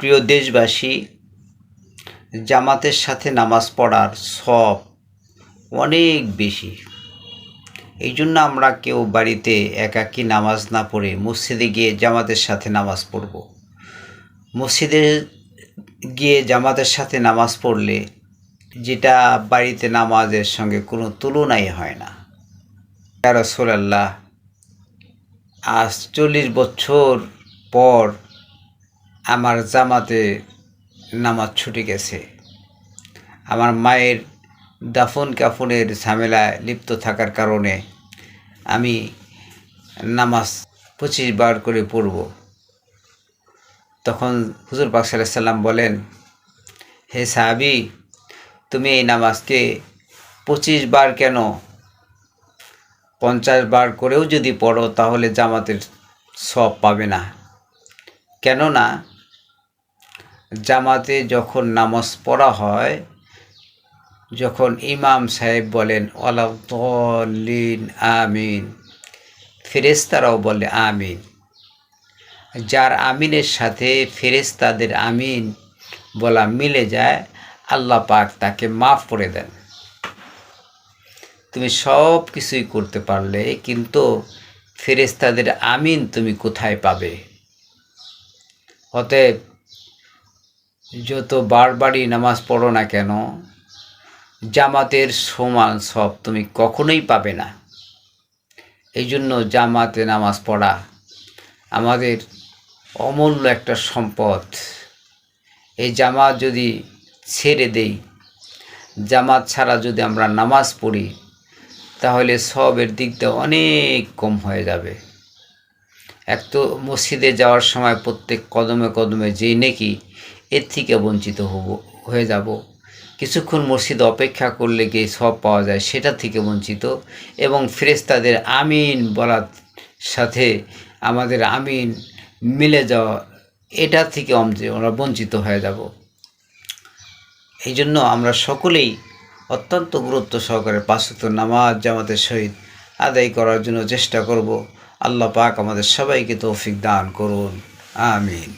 প্রিয় দেশবাসী, জামাতের সাথে নামাজ পড়ার সব অনেক বেশি। এই জন্য আমরা কেউ বাড়িতে একাকী নামাজ না পড়ে মসজিদে গিয়ে জামাতের সাথে নামাজ পড়ব। মসজিদে গিয়ে জামাতের সাথে নামাজ পড়লে যেটা বাড়িতে নামাজের সঙ্গে কোনো তুলনাই হয় না। ইয়া রাসূলুল্লাহ, আজ 40 বছর পর আমার জামাতে নামাজ ছুটে গেছে। আমার মায়ের দাফন কাফনের ঝামেলায় লিপ্ত থাকার কারণে আমি নামাজ 25 বার করে পড়ব। তখন হুজুর পাক সাল্লাল্লাহু আলাইহি সাল্লাম বলেন, হে সাহাবী, তুমি এই নামাজকে 25 বার কেন, 50 বার করেও যদি পড়ো তাহলে জামাতের সওয়াব পাবে না। কেননা জামাতে যখন নামাজ পড়া হয়, যখন ইমাম সাহেব বলেন ওয়ালাদ-দাল্লিন আমিন, ফেরেশতারাও বলে আমিন। যার আমিনের সাথে ফেরেশতাদের আমিন বলা মিলে যায়, আল্লাহ পাক তাকে মাফ করে দেন। তুমি সব কিছুই করতে পারলে, কিন্তু ফেরেশতাদের আমিন তুমি কোথায় পাবে? অতএব যত বারবারই নামাজ পড়ো না কেন, জামাতের সমান সব তুমি কখনোই পাবে না। এই জন্য জামাতে নামাজ পড়া আমাদের অমূল্য একটা সম্পদ। এই জামাত যদি ছেড়ে দেই, জামাত ছাড়া যদি আমরা নামাজ পড়ি, তাহলে সবের দিকটা অনেক কম হয়ে যাবে। এক তো মসজিদে যাওয়ার সময় প্রত্যেক কদমে কদমে যেই নেকি, এর থেকে বঞ্চিত হয়ে যাব। কিছুক্ষণ মসজিদে অপেক্ষা করলে গিয়ে সব পাওয়া যায়, সেটা থেকে বঞ্চিত। এবং ফেরেশতাদের আমিন বলার সাথে আমাদের আমিন মিলে যাওয়া, এটা থেকে আমরা বঞ্চিত হয়ে যাব। এই জন্য আমরা সকলেই অত্যন্ত গুরুত্ব সহকারে 5 ওয়াক্ত নামাজ জামাতের সহিত আদায় করার জন্য চেষ্টা করব। আল্লাহ পাক আমাদের সবাইকে তৌফিক দান করুন। আমিন।